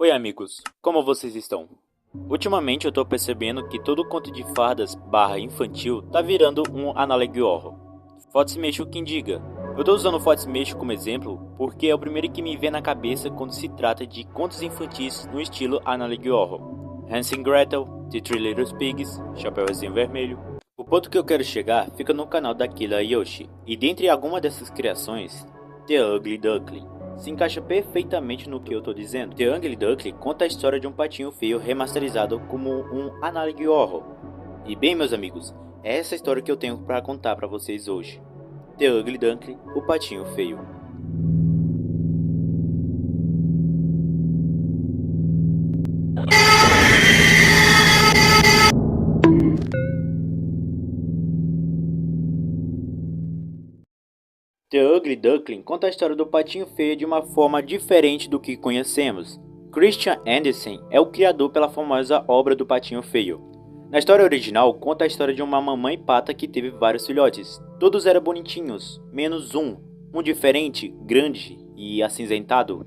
Oi amigos, como vocês estão? Ultimamente eu tô percebendo que todo conto de fadas barra infantil tá virando um analogue horror. Fodsmesh o quem diga. Eu tô usando o Fodsmesh como exemplo porque é o primeiro que me vem na cabeça quando se trata de contos infantis no estilo analogue horror. Hansel e Gretel, The Three Little Pigs, Chapeuzinho Vermelho. O ponto que eu quero chegar fica no canal da Killer Yoshi, e dentre algumas dessas criações, The Ugly Duckling se encaixa perfeitamente no que eu tô dizendo. The Ugly Duckling conta a história de um patinho feio remasterizado como um analogue horror. E bem, meus amigos, é essa história que eu tenho para contar para vocês hoje. The Ugly Duckling, o patinho feio. The Ugly Duckling conta a história do patinho feio de uma forma diferente do que conhecemos. Christian Andersen é o criador pela famosa obra do Patinho Feio. Na história original, conta a história de uma mamãe pata que teve vários filhotes. Todos eram bonitinhos, menos um diferente, grande e acinzentado.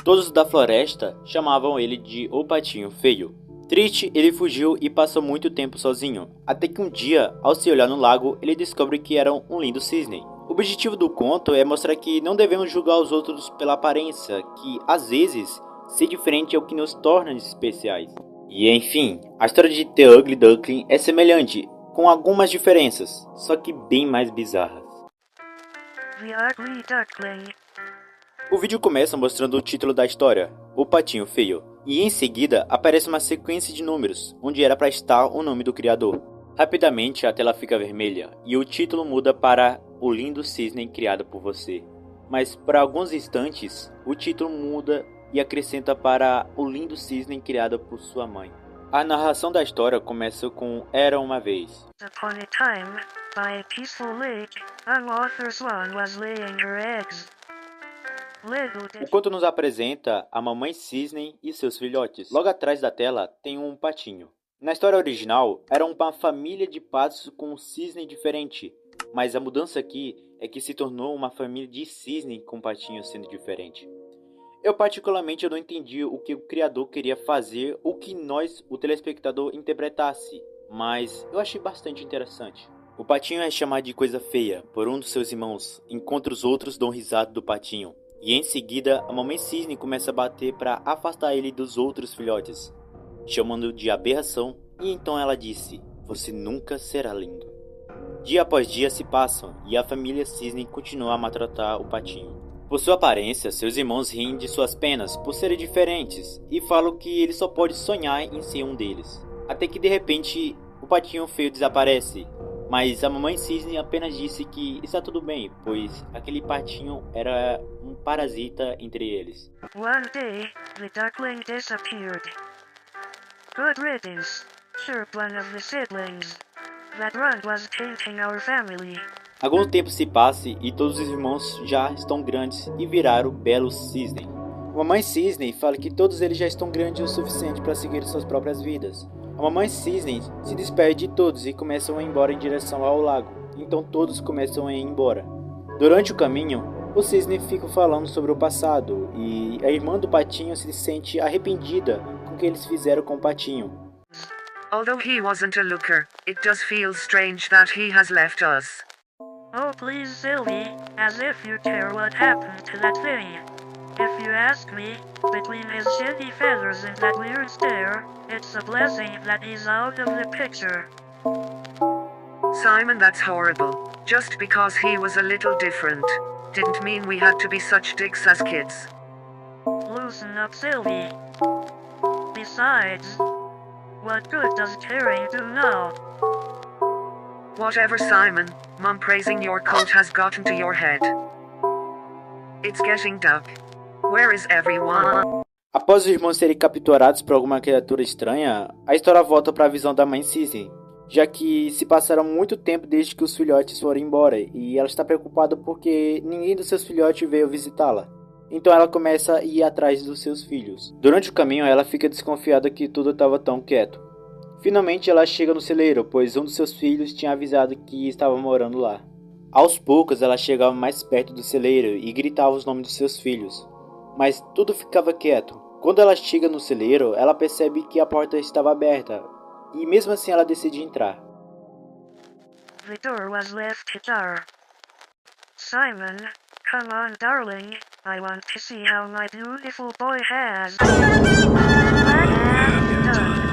Todos da floresta chamavam ele de O Patinho Feio. Triste, ele fugiu e passou muito tempo sozinho, até que um dia, ao se olhar no lago, ele descobre que era um lindo cisne. O objetivo do conto é mostrar que não devemos julgar os outros pela aparência, que às vezes ser diferente é o que nos torna especiais. E enfim, a história de The Ugly Duckling é semelhante, com algumas diferenças, só que bem mais bizarras. The Ugly Duckling. O vídeo começa mostrando o título da história, O Patinho Feio, e em seguida aparece uma sequência de números, onde era para estar o nome do criador. Rapidamente a tela fica vermelha e o título muda para O Lindo Cisne Criado por Você. Mas por alguns instantes o título muda e acrescenta para O Lindo Cisne Criado por Sua Mãe. A narração da história começa com Era uma vez. Upon a time, by a peaceful lake, a mother swan was laying her eggs. O conto nos apresenta a mamãe cisne e seus filhotes. Logo atrás da tela tem um patinho. Na história original, era uma família de patos com um cisne diferente, mas a mudança aqui é que se tornou uma família de cisne com patinho sendo diferente. Eu particularmente não entendi o que o criador queria fazer ou que nós, o telespectador, interpretasse, mas eu achei bastante interessante. O patinho é chamado de coisa feia por um dos seus irmãos, enquanto os outros dão risada do patinho. E em seguida, a mamãe cisne começa a bater para afastar ele dos outros filhotes, chamando-o de aberração, e então ela disse: "Você nunca será lindo." Dia após dia se passam, e a família cisne continua a maltratar o patinho. Por sua aparência, seus irmãos riem de suas penas por serem diferentes, e falam que ele só pode sonhar em ser um deles. Até que de repente, o patinho feio desaparece. Mas a mamãe cisne apenas disse que está tudo bem, pois aquele patinho era um parasita entre eles. One day, the duckling disappeared. Good riddance, chirped one of the siblings. That run was tainting our family. Algum tempo se passa e todos os irmãos já estão grandes e viraram belos cisne. A mamãe cisne fala que todos eles já estão grandes o suficiente para seguir suas próprias vidas. A mamãe cisne se despede de todos e começam a ir embora em direção ao lago. Então todos começam a ir embora. Durante o caminho, o cisne fica falando sobre o passado e a irmã do patinho se sente arrependida com o que eles fizeram com o patinho. Although he wasn't a looker, it does feel strange that he has left us. Oh please Sylvie, as if you care what happened to that thing. If you ask me, between his shitty feathers and that weird stare, it's a blessing that he's out of the picture. Simon, that's horrible. Just because he was a little different, didn't mean we had to be such dicks as kids. Loosen up, Sylvie. Besides, what good does caring do now? Whatever, Simon, Mum praising your coat has gotten to your head. It's getting dark. Where is everyone? Após os irmãos serem capturados por alguma criatura estranha, a história volta para a visão da mãe cisne, já que se passaram muito tempo desde que os filhotes foram embora e ela está preocupada porque ninguém dos seus filhotes veio visitá-la. Então ela começa a ir atrás dos seus filhos. Durante o caminho ela fica desconfiada que tudo estava tão quieto. Finalmente ela chega no celeiro, pois um dos seus filhos tinha avisado que estava morando lá. Aos poucos ela chegava mais perto do celeiro e gritava os nomes dos seus filhos. Mas tudo ficava quieto. Quando ela chega no celeiro, ela percebe que a porta estava aberta, e mesmo assim ela decide entrar. The door was left ajar. Simon, come on, darling. I want to see how my beautiful boy has. I am done.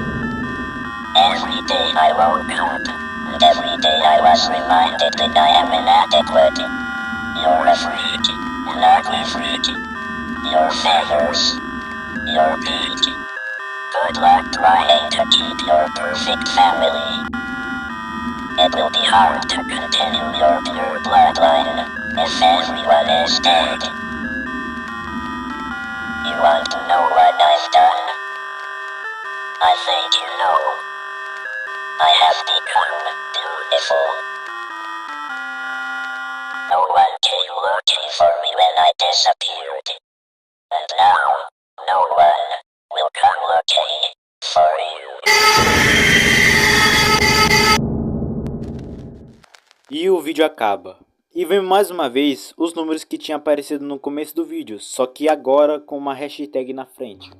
Every day I woke up, and every day I was reminded that I am inadequate. You're a freak, an ugly freak. Your feathers, your beak. Good luck trying to keep your perfect family. It will be hard to continue your pure bloodline if everyone is dead. You want to know what I've done? I think you know. I have become beautiful. No one came looking for me when I disappeared. And now, no one will come looking for you. E o vídeo acaba. E vem mais uma vez os números que tinham aparecido no começo do vídeo, só que agora com uma hashtag na frente.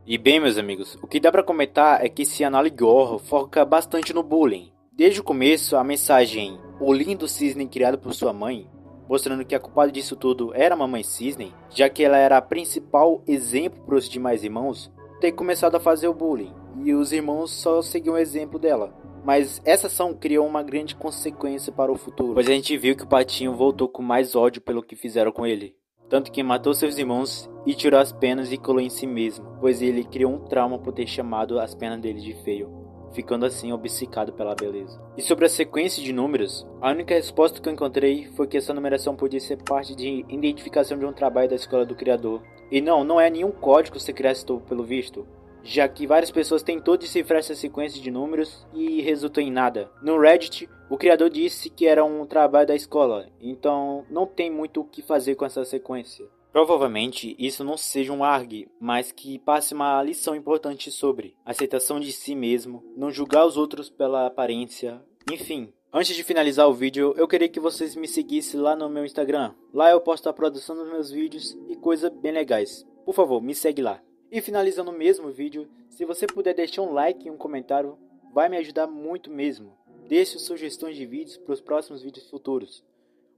E bem, meus amigos, o que dá pra comentar é que esse Analogue Horror foca bastante no bullying. Desde o começo, a mensagem "O lindo cisne criado por sua mãe", mostrando que a culpada disso tudo era a mamãe cisne, já que ela era a principal exemplo para os demais irmãos, ter começado a fazer o bullying, e os irmãos só seguiam o exemplo dela. Mas essa ação criou uma grande consequência para o futuro, pois a gente viu que o Patinho voltou com mais ódio pelo que fizeram com ele. Tanto que matou seus irmãos e tirou as penas e colou em si mesmo, pois ele criou um trauma por ter chamado as penas dele de feio, ficando assim obcecado pela beleza. E sobre a sequência de números, a única resposta que eu encontrei foi que essa numeração podia ser parte de identificação de um trabalho da escola do criador. E não é nenhum código secreto pelo visto, já que várias pessoas tentou decifrar essa sequência de números e resultou em nada. No Reddit, o criador disse que era um trabalho da escola, então não tem muito o que fazer com essa sequência. Provavelmente isso não seja um ARG, mas que passe uma lição importante sobre aceitação de si mesmo, não julgar os outros pela aparência, enfim. Antes de finalizar o vídeo, eu queria que vocês me seguissem lá no meu Instagram. Lá eu posto a produção dos meus vídeos e coisas bem legais. Por favor, me segue lá. E finalizando o mesmo vídeo, se você puder deixar um like e um comentário, vai me ajudar muito mesmo. Deixe sugestões de vídeos para os próximos vídeos futuros.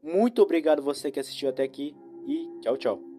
Muito obrigado você que assistiu até aqui e tchau, tchau.